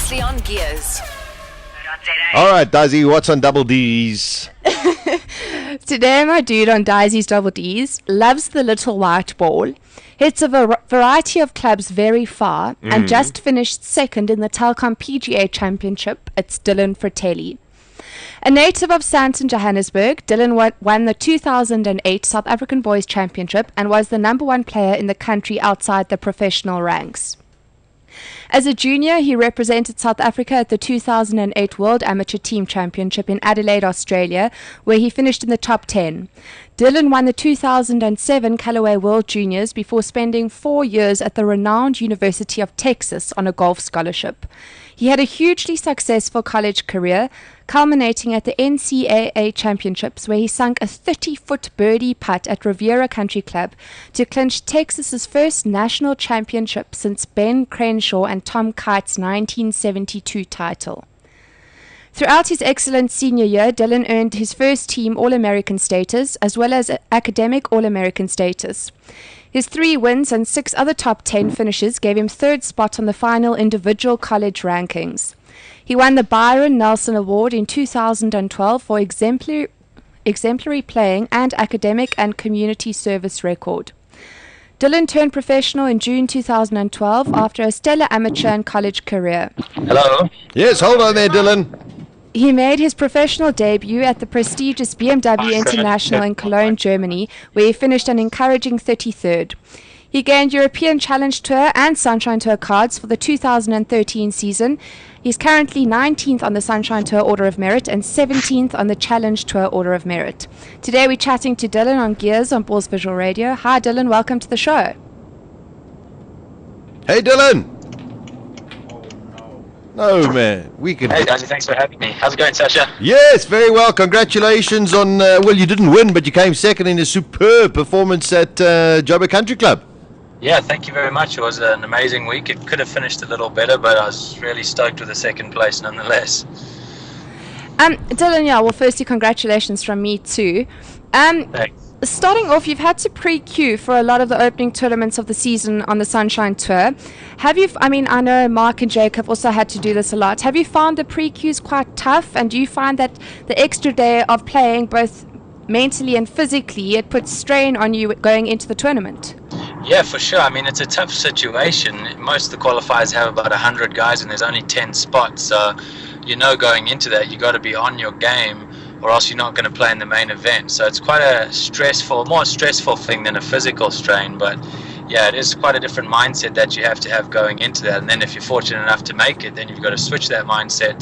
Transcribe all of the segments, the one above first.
previously on Gears. All right, Disi, what's on Double D's? Today, my dude on Disi's Double D's loves the little white ball, hits a variety of clubs very far, and just finished second in the Telkom PGA Championship. It's Dylan Fritelli. A native of Sandton, Johannesburg, Dylan won the 2008 South African Boys Championship and was the #1 player in the country outside the professional ranks. As a junior, he represented South Africa at the 2008 World Amateur Team Championship in Adelaide, Australia, where he finished in the top 10. Dylan won the 2007 Callaway World Juniors before spending 4 years at the renowned University of Texas on a golf scholarship. He had a hugely successful college career, culminating at the NCAA Championships, where he sunk a 30-foot birdie putt at Riviera Country Club to clinch Texas's first national championship since Ben Crenshaw and Tom Kite's 1972 title. Throughout his excellent senior year, Dylan earned his first team All-American status as well as academic All-American status. His 3 wins and 6 other top 10 finishes gave him 3rd spot on the final individual college rankings. He won the Byron Nelson Award in 2012 for exemplary playing and academic and community service record. Dylan turned professional in June 2012 after a stellar amateur and college career. Hello? Yes, hold on there, Dylan. He made his professional debut at the prestigious BMW International in Cologne, Germany, where he finished an encouraging 33rd. He gained European Challenge Tour and Sunshine Tour cards for the 2013 season. He's currently 19th on the Sunshine Tour Order of Merit and 17th on the Challenge Tour Order of Merit. Today we're chatting to Dylan on Gears on Bulls Visual Radio. Hi Dylan, welcome to the show. Hey, Dylan. No, man. We can. Hey, Disi, thanks for having me. How's it going, Sasha? Yes, very well. Congratulations on, well, you didn't win, but you came second in a superb performance at Joburg Country Club. Yeah, thank you very much. It was an amazing week. It could have finished a little better, but I was really stoked with the second place nonetheless. Dylan, yeah, well, firstly, congratulations from me too. Thanks. Starting off, you've had to pre-queue for a lot of the opening tournaments of the season on the Sunshine Tour. Have you, I know Mark and Jake have also had to do this a lot. Have you found the pre-queues quite tough? And do you find that the extra day of playing, both mentally and physically, it puts strain on you going into the tournament? Yeah, for sure. It's a tough situation. Most of the qualifiers have about 100 guys and there's only 10 spots. So, going into that, you got to be on your game, or else you're not going to play in the main event. So it's quite a more stressful thing than a physical strain. But yeah, it is quite a different mindset that you have to have going into that. And then if you're fortunate enough to make it, then you've got to switch that mindset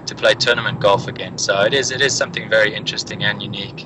to play tournament golf again. So it is something very interesting and unique.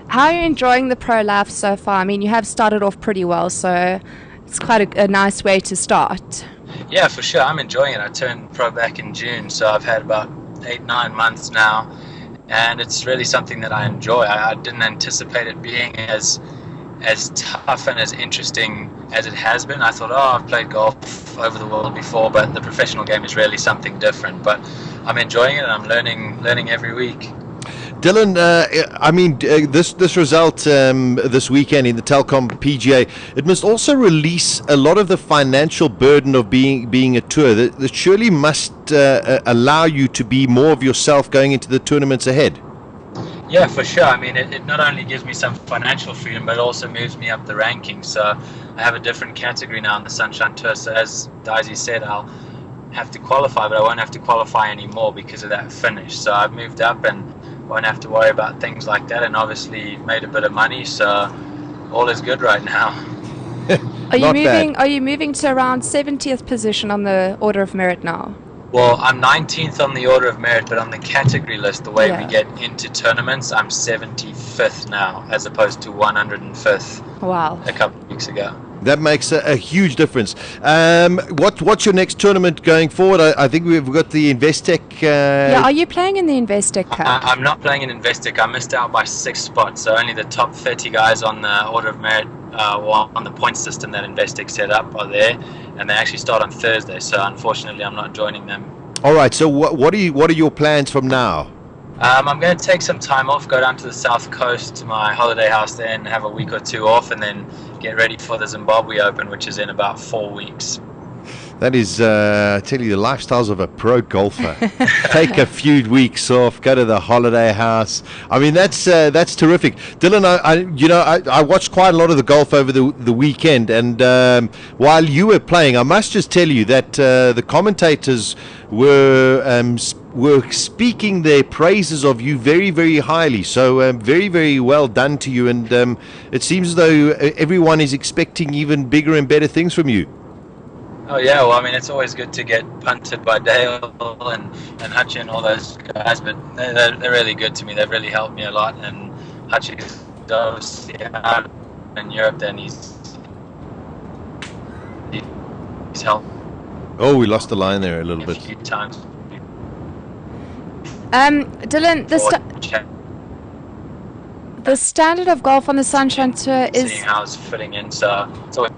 How are you enjoying the pro life so far? You have started off pretty well, so it's quite a nice way to start. Yeah, for sure. I'm enjoying it. I turned pro back in June, so I've had about 8-9 months now. And it's really something that I enjoy. I didn't anticipate it being as tough and as interesting as it has been. I thought, I've played golf over the world before, but the professional game is really something different. But I'm enjoying it, and I'm learning every week. Dylan, this result this weekend in the Telkom PGA, it must also release a lot of the financial burden of being a tour. That surely must allow you to be more of yourself going into the tournaments ahead. Yeah, for sure. It not only gives me some financial freedom, but it also moves me up the rankings. So I have a different category now on the Sunshine Tour. So as Disi said, I'll have to qualify, but I won't have to qualify anymore because of that finish. So I've moved up and won't have to worry about things like that, and obviously made a bit of money, so all is good right now. Are you moving to around 70th position on the Order of Merit now? Well, I'm 19th on the Order of Merit, but on the category list, the way we get into tournaments, I'm 75th now, as opposed to 105th. Wow. A couple of weeks ago. That makes a huge difference. What's your next tournament going forward? I think we've got the Investec. Are you playing in the Investec Cup? I'm not playing in Investec. I missed out by 6 spots, so only the top 30 guys on the Order of Merit, on the point system that Investec set up, are there, and they actually start on Thursday. So unfortunately, I'm not joining them. All right. So what are your plans from now? I'm going to take some time off, go down to the south coast to my holiday house there and have a week or two off, and then get ready for the Zimbabwe Open, which is in about 4 weeks. That is, I tell you, the lifestyles of a pro golfer. Take a few weeks off, go to the holiday house. I mean, that's terrific. Dylan, I watched quite a lot of the golf over the weekend, and while you were playing, I must just tell you that the commentators were speaking their praises of you very, very highly. So very, very well done to you, and it seems as though everyone is expecting even bigger and better things from you. Oh yeah, well I mean it's always good to get punted by Dale and Hutchie and all those guys, but they're really good to me. They've really helped me a lot, and Hutchie's obviously out in Europe, then he's helped. Oh, we lost the line there a little a bit. few times. Dylan, the standard of golf on the Sunshine Tour is... Seeing how it's fitting in, so it's always...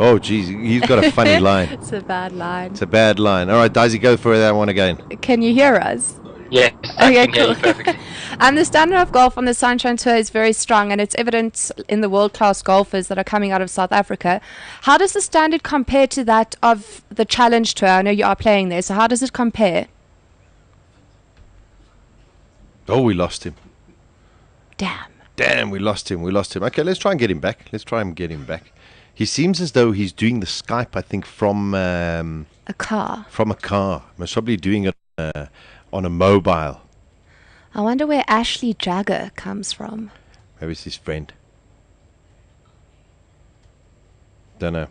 Oh, geez, he's got a funny line. It's a bad line. It's a bad line. All right, Disi, go for that one again. Can you hear us? Yeah, Okay, I can hear cool. you perfectly. The standard of golf on the Sunshine Tour is very strong, and it's evident in the world-class golfers that are coming out of South Africa. How does the standard compare to that of the Challenge Tour? I know you are playing there, so how does it compare? Oh, we lost him. Damn. We lost him. Okay, let's try and get him back. He seems as though he's doing the Skype, I think, from A car. From a car. Most probably doing it on a mobile. I wonder where Ashley Jagger comes from. Maybe it's his friend. Don't know.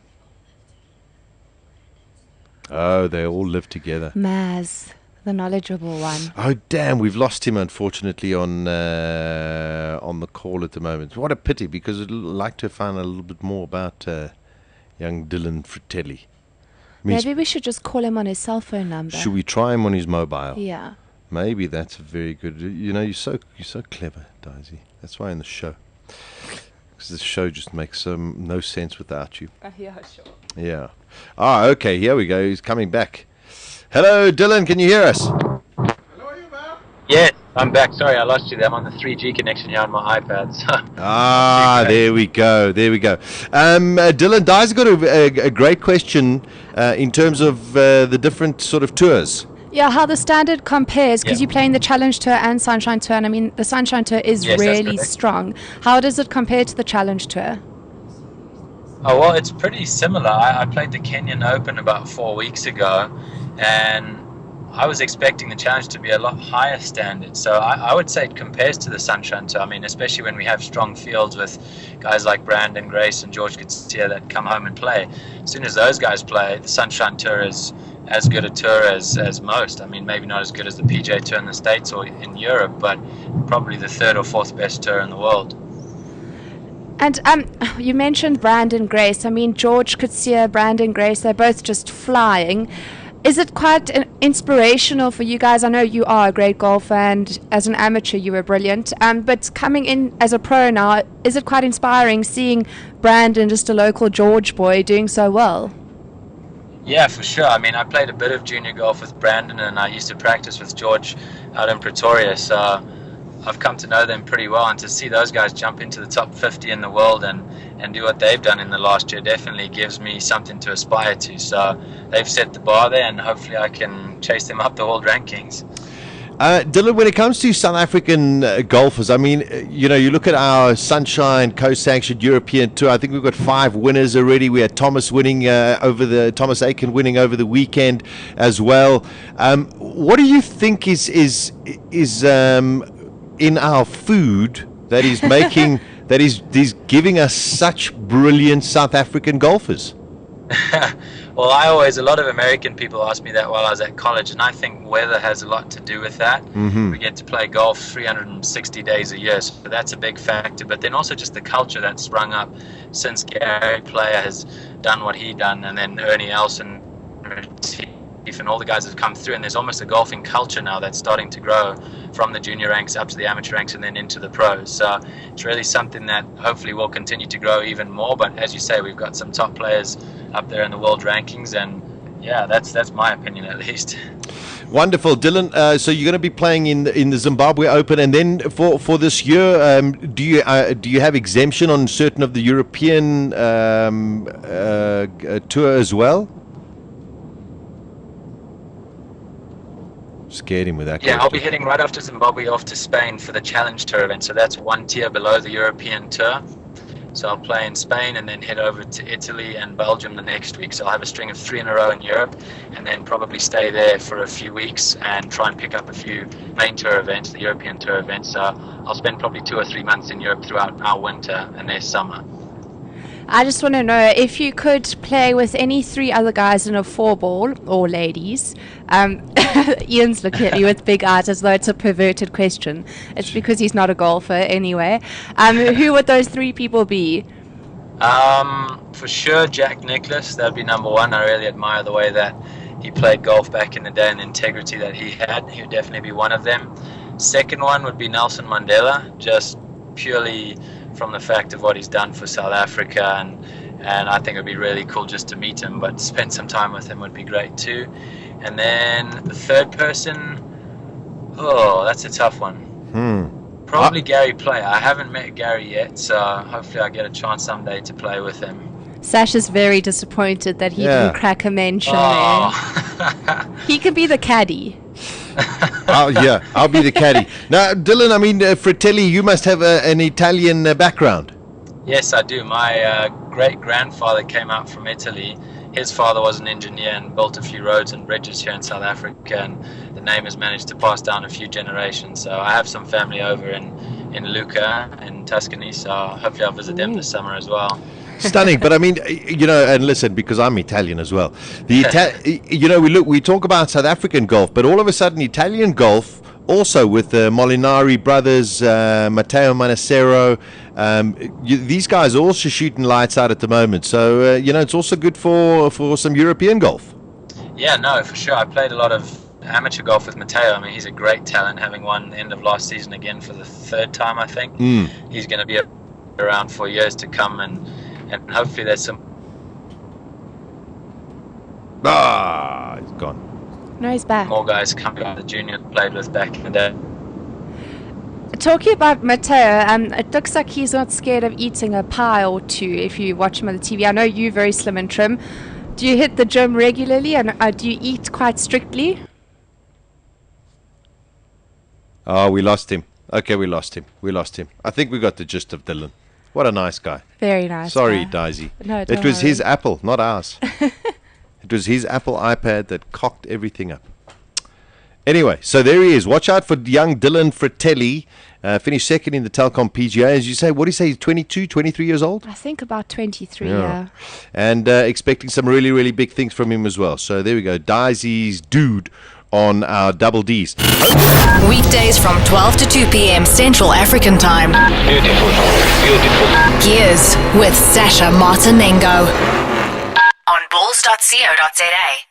Oh, they all live together. Maz, the knowledgeable one. Oh, damn, we've lost him, unfortunately, on the call at the moment. What a pity, because I'd like to find a little bit more about young Dylan Fritelli. Maybe we should just call him on his cell phone number. Should we try him on his mobile? Yeah. Maybe that's a very good... You know, you're so clever, Disi. That's why in the show. Because the show just makes no sense without you. Yeah, sure. Yeah. Ah, okay, here we go. He's coming back. Hello, Dylan, can you hear us? Hello, are you back? Yeah, I'm back. Sorry, I lost you there. I'm on the 3G connection here on my iPad. So. There we go. Dylan, Di's got a great question in terms of the different sort of tours. Yeah, how the standard compares, because Yeah. you play in the Challenge Tour and Sunshine Tour, and I mean, the Sunshine Tour is Yes, that's really correct. strong. How does it compare to the Challenge Tour? Oh, well, it's pretty similar. I played the Kenyan Open about 4 weeks ago, and I was expecting the challenge to be a lot higher standard. So I would say it compares to the Sunshine Tour. I mean, especially when we have strong fields with guys like Brandon Grace and George Coetzee that come home and play. As soon as those guys play, the Sunshine Tour is as good a tour as most. I mean, maybe not as good as the PGA Tour in the States or in Europe, but probably the third or fourth best tour in the world. And you mentioned Brandon Grace. I mean, George Coetzee, Brandon Grace, they're both just flying. Is it quite inspirational for you guys? I know you are a great golfer, and as an amateur you were brilliant. But coming in as a pro now, is it quite inspiring seeing Brandon, just a local George boy, doing so well? Yeah, for sure. I mean, I played a bit of junior golf with Brandon, and I used to practice with George out in Pretoria, so I've come to know them pretty well, and to see those guys jump into the top 50 in the world and do what they've done in the last year definitely gives me something to aspire to. So they've set the bar there, and hopefully I can chase them up the world rankings. Dylan, when it comes to South African golfers, I mean, you know, you look at our Sunshine co-sanctioned European Tour. I think we've got 5 winners already. We had Thomas winning Thomas Aiken winning over the weekend as well. What do you think is in our food that is making that is giving us such brilliant South African golfers? Well, a lot of American people ask me that while I was at college, and I think weather has a lot to do with that. Mm-hmm. We get to play golf 360 days a year, so that's a big factor. But then also just the culture that's sprung up since Gary Player has done what he done, and then Ernie Elson and all the guys that have come through, and there's almost a golfing culture now that's starting to grow from the junior ranks up to the amateur ranks and then into the pros. So it's really something that hopefully will continue to grow even more. But as you say, we've got some top players up there in the world rankings, and yeah, that's my opinion at least. Wonderful, Dylan. So you're going to be playing in the Zimbabwe Open, and then for this year, do you have exemption on certain of the European tour as well? Scared him with that. Yeah, I'll be question. heading right after Zimbabwe off to Spain for the Challenge Tour event. So that's one tier below the European Tour. So I'll play in Spain and then head over to Italy and Belgium the next week. So I'll have a string of 3 in a row in Europe and then probably stay there for a few weeks and try and pick up a few main tour events, the European Tour events. So I'll spend probably 2 or 3 months in Europe throughout our winter and their summer. I just want to know if you could play with any 3 other guys in a 4-ball, or ladies. Ian's looking at me with big eyes as though it's a perverted question. It's because he's not a golfer anyway. Who would those 3 people be? For sure, Jack Nicklaus. That'd be number 1. I really admire the way that he played golf back in the day and the integrity that he had. He would definitely be one of them. Second one would be Nelson Mandela, just purely from the fact of what he's done for South Africa, and I think it would be really cool just to meet him, but to spend some time with him would be great too. And then the third person, that's a tough one. Probably Gary Player. I haven't met Gary yet, so hopefully I get a chance someday to play with him. Sash is very disappointed that he didn't crack a mention there. He could be the caddy. I'll be the caddy. Now, Dylan, I mean, Fritelli, you must have an Italian background. Yes, I do. My great-grandfather came out from Italy. His father was an engineer and built a few roads and bridges here in South Africa, and the name has managed to pass down a few generations. So I have some family over in Lucca, in Tuscany, so hopefully I'll visit them this summer as well. Stunning, but I mean, and listen, because I'm Italian as well. We talk about South African golf, but all of a sudden, Italian golf, also with the Molinari brothers, Matteo Manacero, these guys are also shooting lights out at the moment. So it's also good for some European golf. Yeah, no, for sure. I played a lot of amateur golf with Matteo. I mean, he's a great talent, having won the end of last season again for the 3rd time, I think. He's going to be around for years to come, and hopefully there's some... He's gone. No, he's back. more guys coming out of the junior played with back in the day. Talking about Matteo, it looks like he's not scared of eating a pie or 2 if you watch him on the TV. I know you're very slim and trim. Do you hit the gym regularly, and do you eat quite strictly? Oh, we lost him. Okay, we lost him. I think we got the gist of Dylan. What a nice guy. Very nice. Sorry, guy. Daisy. No, it was worry. his Apple, not ours. It was his Apple iPad that cocked everything up. Anyway, so there he is. Watch out for young Dylan Fritelli. Finished 2nd in the Telkom PGA. As you say, what do you say? He's 22, 23 years old? I think about 23, yeah. And expecting some really, really big things from him as well. So there we go. Daisy's dude on our Double Ds. Weekdays from 12 to 2 p.m. Central African Time. Beautiful. Gears with Sasha Martinengo on balls.co.za.